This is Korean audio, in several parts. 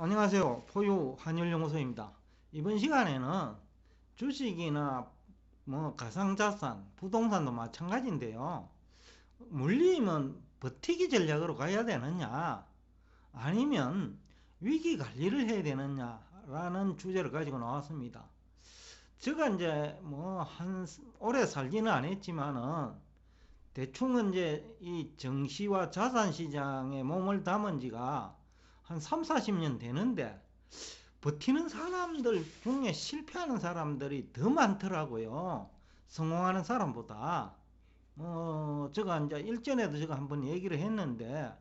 안녕하세요. 포유 한율연구소입니다. 이번 시간에는 주식이나 가상자산, 부동산도 마찬가지인데요. 물리면 버티기 전략으로 가야 되느냐, 아니면 위기 관리를 해야 되느냐라는 주제를 가지고 나왔습니다. 제가 이제 오래 살지는 않았지만은 대충은 이제 이 증시와 자산 시장에 몸을 담은 지가 한 3, 40년 되는데 버티는 사람들 중에 실패하는 사람들이 더 많더라고요. 성공하는 사람보다. 제가 이제 일전에도 제가 한번 얘기를 했는데,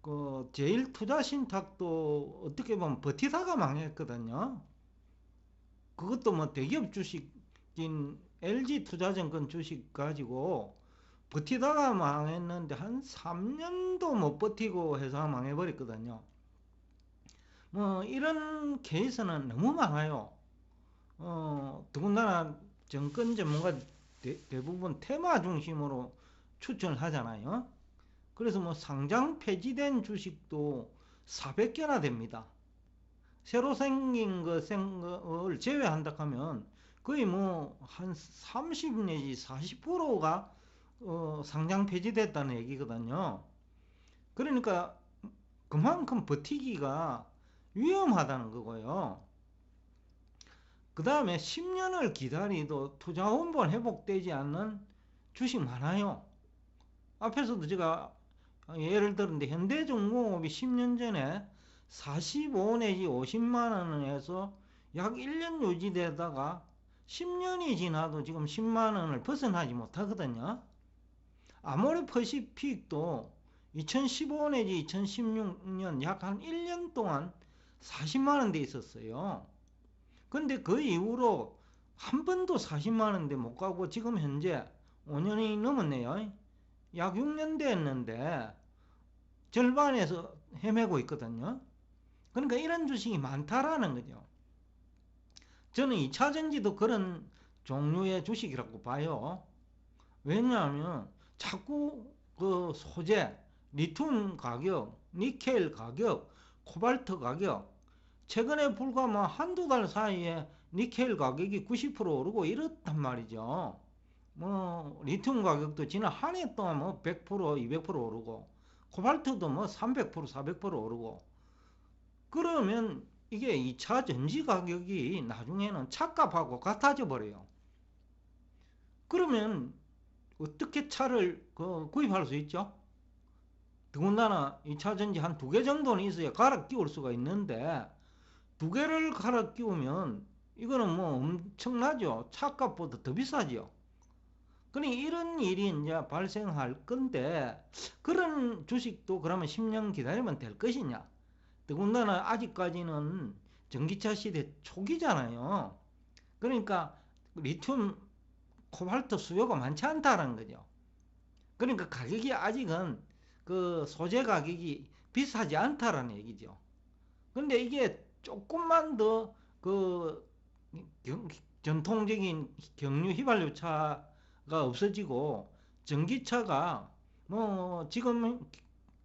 그, 제일 투자 신탁도 어떻게 보면 버티다가 망했거든요. 그것도 뭐 대기업 주식인 LG 투자증권 주식 가지고 버티다가 망했는데 한 3년도 못 버티고 해서 망해버렸거든요. 이런 케이스는 너무 많아요. 더군다나 정권 전문가 대부분 테마 중심으로 추천을 하잖아요. 그래서 뭐 상장 폐지된 주식도 400개나 됩니다. 새로 생긴 걸 제외한다 하면 거의 뭐 한 30 내지 40%가 상장 폐지됐다는 얘기거든요. 그러니까 그만큼 버티기가 위험하다는 거고요. 그 다음에 10년을 기다리도 투자 원본 회복되지 않는 주식 많아요. 앞에서도 제가 예를 들었는데 현대중공업이 10년 전에 45 내지 50만 원에서 약 1년 유지되다가 10년이 지나도 지금 10만 원을 벗어나지 못하거든요. 아모레퍼시픽도 2015 내지 2016년 약 한 1년 동안 40만 원대 있었어요. 근데 그 이후로 한 번도 40만 원대 못 가고 지금 현재 5년이 넘었네요. 약 6년 됐는데 절반에서 헤매고 있거든요. 그러니까 이런 주식이 많다라는 거죠. 저는 2차전지도 그런 종류의 주식이라고 봐요. 왜냐하면 자꾸 그 소재, 리튬 가격, 니켈 가격, 코발트 가격, 최근에 불과 뭐 한두 달 사이에 니켈 가격이 90% 오르고 이렇단 말이죠. 뭐 리튬 가격도 지난 한 해 동안 뭐 100%, 200% 오르고 코발트도 뭐 300%, 400% 오르고 그러면 이게 2차 전지 가격이 나중에는 차값하고 같아져 버려요. 그러면 어떻게 차를 구입할 수 있죠? 더군다나 2차 전지 한 두 개 정도는 있어야 갈아 끼울 수가 있는데 두 개를 갈아 끼우면 이거는 뭐 엄청나죠. 차값보다 더 비싸죠. 그러니 이런 일이 이제 발생할 건데 그런 주식도 그러면 10년 기다리면 될 것이냐? 더군다나 아직까지는 전기차 시대 초기잖아요. 그러니까 리튬, 코발트 수요가 많지 않다는 거죠. 그러니까 가격이 아직은 그 소재 가격이 비싸지 않다라는 얘기죠. 근데 이게 조금만 더 그 전통적인 경유 휘발유차가 없어지고 전기차가 뭐 지금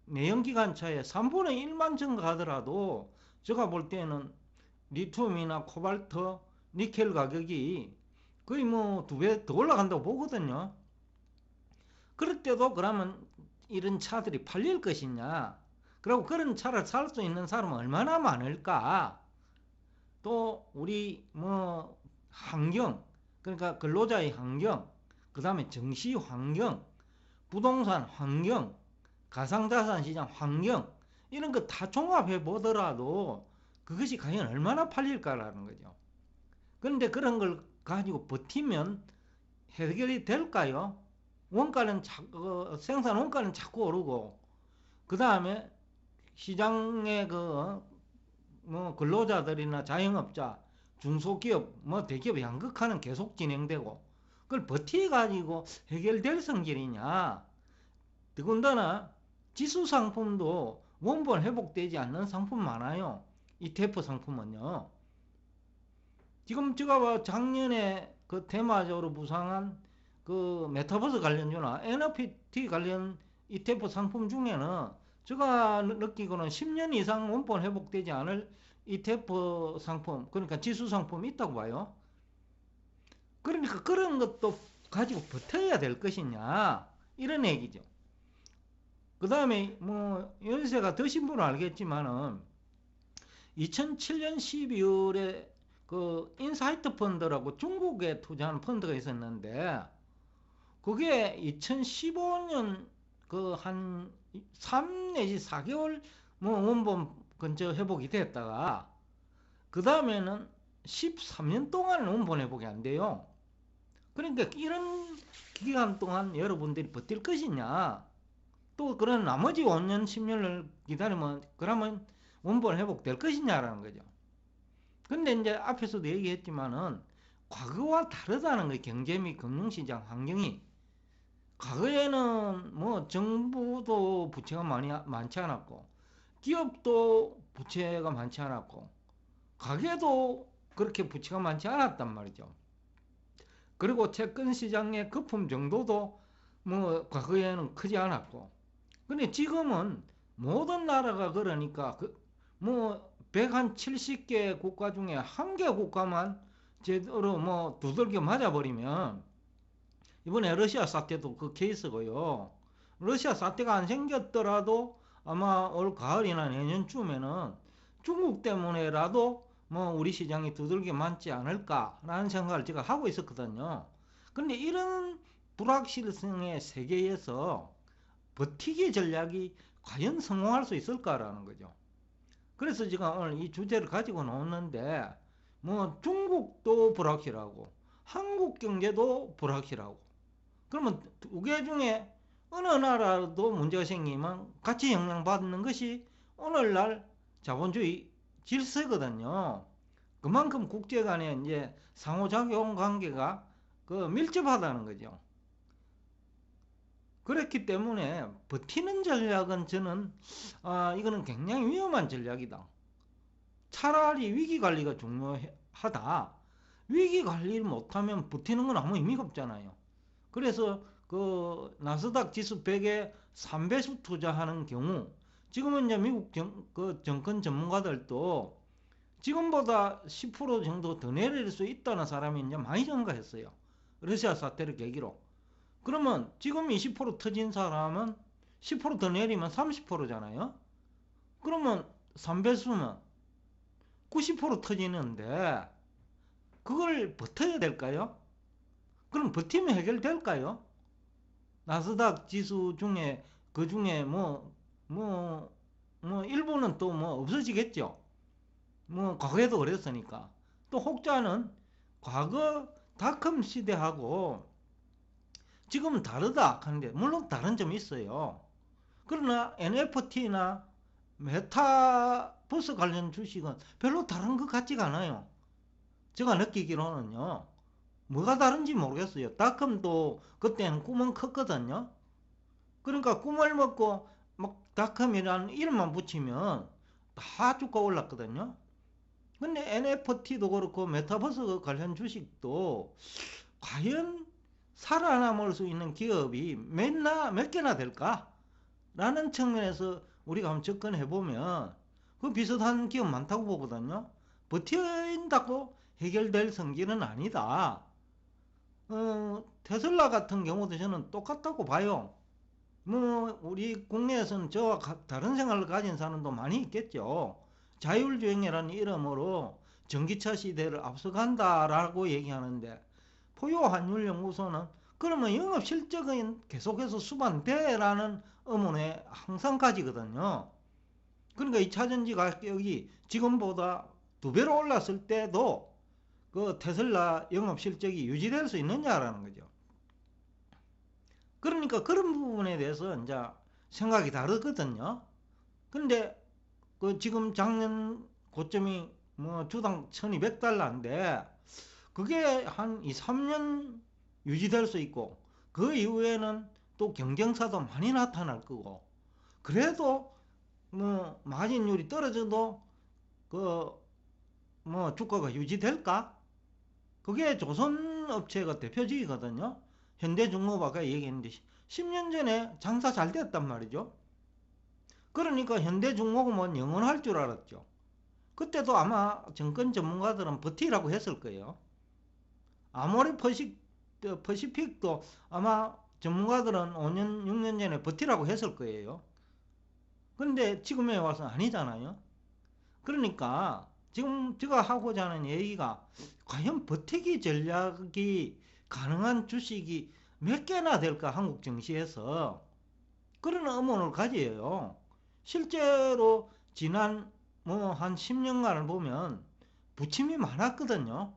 내연기관차의 3분의 1만 증가하더라도 제가 볼 때는 리튬이나 코발트, 니켈 가격이 거의 뭐 두 배 더 올라간다고 보거든요. 그럴 때도 그러면 이런 차들이 팔릴 것이냐? 그리고 그런 차를 살 수 있는 사람은 얼마나 많을까? 또 우리 뭐 환경, 그러니까 근로자의 환경, 그 다음에 정시 환경, 부동산 환경, 가상자산 시장 환경 이런 거 다 종합해 보더라도 그것이 과연 얼마나 팔릴까라는 거죠. 그런데 그런 걸 가지고 버티면 해결이 될까요? 원가는 생산 원가는 자꾸 오르고 그 다음에 시장의 뭐 근로자들이나 자영업자, 중소기업, 뭐 대기업 양극화는 계속 진행되고 그걸 버텨가지고 해결될 성질이냐? 더군다나 지수 상품도 원본 회복되지 않는 상품 많아요. ETF 상품은요. 지금 제가 작년에 그 테마적으로 부상한 그 메타버스 관련주나 NFT 관련 ETF 상품 중에는 제가 느끼고는 10년 이상 원본 회복되지 않을 ETF 상품, 그러니까 지수 상품이 있다고 봐요. 그러니까 그런 것도 가지고 버텨야 될 것이냐, 이런 얘기죠. 그 다음에 뭐 연세가 드신 분은 알겠지만은 2007년 12월에 그 인사이트 펀드라고 중국에 투자하는 펀드가 있었는데, 그게 2015년 그 한 3 내지 4개월 뭐 원본 근처 회복이 됐다가 그 다음에는 13년 동안은 원본 회복이 안 돼요. 그러니까 이런 기간 동안 여러분들이 버틸 것이냐, 또 그런 나머지 5년 10년을 기다리면 그러면 원본 회복될 것이냐라는 거죠. 근데 이제 앞에서도 얘기했지만은 과거와 다르다는 거예요. 경제 및 금융시장 환경이. 과거에는 뭐 정부도 부채가 많지 않았고, 기업도 부채가 많지 않았고, 가게도 그렇게 부채가 많지 않았단 말이죠. 그리고 채권 시장의 거품 정도도 뭐 과거에는 크지 않았고, 근데 지금은 모든 나라가 그러니까 뭐 170개 국가 중에 한 개 국가만 제대로 뭐 두들겨 맞아버리면, 이번에 러시아 사태도 그 케이스고요. 러시아 사태가 안 생겼더라도 아마 올 가을이나 내년쯤에는 중국 때문에라도 뭐 우리 시장이 두들겨 맞지 않을까라는 생각을 제가 하고 있었거든요. 근데 이런 불확실성의 세계에서 버티기 전략이 과연 성공할 수 있을까라는 거죠. 그래서 제가 오늘 이 주제를 가지고 나왔는데, 뭐 중국도 불확실하고 한국 경제도 불확실하고, 그러면 두 개 중에 어느 나라도 문제가 생기면 같이 영향받는 것이 오늘날 자본주의 질서거든요. 그만큼 국제 간에 이제 상호작용 관계가 그 밀접하다는 거죠. 그렇기 때문에 버티는 전략은 저는 이거는 굉장히 위험한 전략이다. 차라리 위기 관리가 중요하다. 위기 관리를 못하면 버티는 건 아무 의미가 없잖아요. 그래서 그 나스닥 지수 100에 3배수 투자하는 경우, 지금은 이제 미국 그 정권 전문가들도 지금보다 10% 정도 더 내릴 수 있다는 사람이 이제 많이 증가했어요. 러시아 사태를 계기로. 그러면 지금 20% 터진 사람은 10%더 내리면 30%잖아요. 그러면 3배수면 90% 터지는데 그걸 버텨야 될까요? 그럼 버티면 해결될까요? 나스닥 지수 중에 그 중에 일부는 또 뭐 없어지겠죠. 뭐 과거에도 그랬으니까. 또 혹자는 과거 닷컴 시대하고 지금은 다르다 하는데, 물론 다른 점이 있어요. 그러나 NFT나 메타버스 관련 주식은 별로 다른 것 같지가 않아요. 제가 느끼기로는요. 뭐가 다른지 모르겠어요. 닷컴도 그때는 꿈은 컸거든요. 그러니까 꿈을 먹고 막 닷컴이라는 이름만 붙이면 다 주가 올랐거든요. 근데 NFT도 그렇고 메타버스 관련 주식도 과연 살아남을 수 있는 기업이 몇 개나 될까? 라는 측면에서 우리가 한번 접근해 보면 그 비슷한 기업 많다고 보거든요. 버틴다고 해결될 성질은 아니다. 테슬라 같은 경우도 저는 똑같다고 봐요. 뭐 우리 국내에서는 저와 다른 생각을 가진 사람도 많이 있겠죠. 자율주행이라는 이름으로 전기차 시대를 앞서간다라고 얘기하는데, 포용환율연구소는 그러면 영업실적은 계속해서 수반돼라는 의문에 항상 가지거든요. 그러니까 2차전지 가격이 지금보다 2배로 올랐을 때도 그 테슬라 영업실적이 유지될 수 있느냐라는 거죠. 그러니까 그런 부분에 대해서 이제 생각이 다르거든요. 근데 그 지금 작년 고점이 뭐 주당 1200달러인데 그게 한 2, 3년 유지될 수 있고, 그 이후에는 또 경쟁사도 많이 나타날 거고, 그래도 뭐 마진율이 떨어져도 그 뭐 주가가 유지될까? 그게 조선업체가 대표적이거든요. 현대중공업 아까 얘기했는데 10년 전에 장사 잘 됐단 말이죠. 그러니까 현대중공업은 영원할 줄 알았죠. 그때도 아마 정권 전문가들은 버티라고 했을 거예요. 아모레 퍼시픽도 아마 전문가들은 5년, 6년 전에 버티라고 했을 거예요. 근데 지금에 와서 아니잖아요. 그러니까 지금 제가 하고자 하는 얘기가 과연 버티기 전략이 가능한 주식이 몇 개나 될까 한국 증시에서 그런 의문을 가져요. 실제로 지난 뭐 한 10년간을 보면 부침이 많았거든요.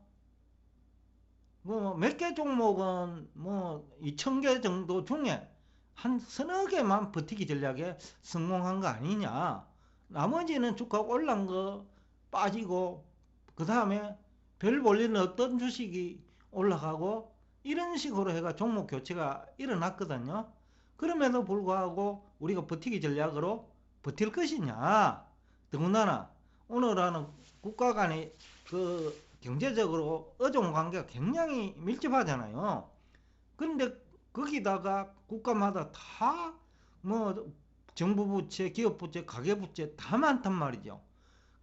뭐 몇 개 종목은 뭐 2,000개 정도 중에 한 서너 개만 버티기 전략에 성공한 거 아니냐. 나머지는 주가 올란 거 빠지고 그 다음에 별 볼일은 어떤 주식이 올라가고 이런 식으로 해가 종목 교체가 일어났거든요. 그럼에도 불구하고 우리가 버티기 전략으로 버틸 것이냐. 더군다나 오늘하는 국가 간의 그 경제적으로 의존 관계가 굉장히 밀접하잖아요. 근데 거기다가 국가마다 다 뭐 정부 부채, 기업 부채, 가계 부채 다 많단 말이죠.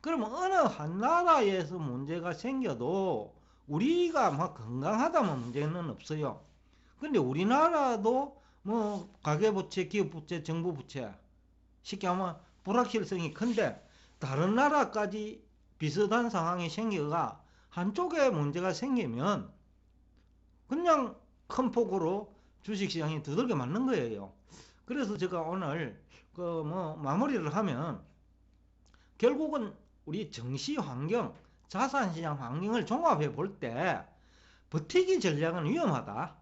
그러면 어느 한 나라에서 문제가 생겨도 우리가 막 건강하다면 문제는 없어요. 근데 우리나라도 뭐 가계부채, 기업부채, 정부부채 쉽게 하면 불확실성이 큰데 다른 나라까지 비슷한 상황이 생겨가 한쪽에 문제가 생기면 그냥 큰 폭으로 주식시장이 두들겨 맞는 거예요. 그래서 제가 오늘 그 뭐 마무리를 하면 결국은 우리 정시 환경, 자산시장 환경을 종합해 볼 때 버티기 전략은 위험하다.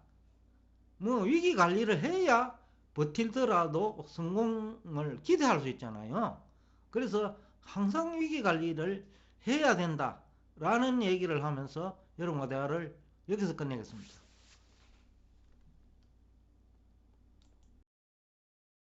뭐 위기 관리를 해야 버틸더라도 성공을 기대할 수 있잖아요. 그래서 항상 위기 관리를 해야 된다라는 얘기를 하면서 여러분과 대화를 여기서 끝내겠습니다.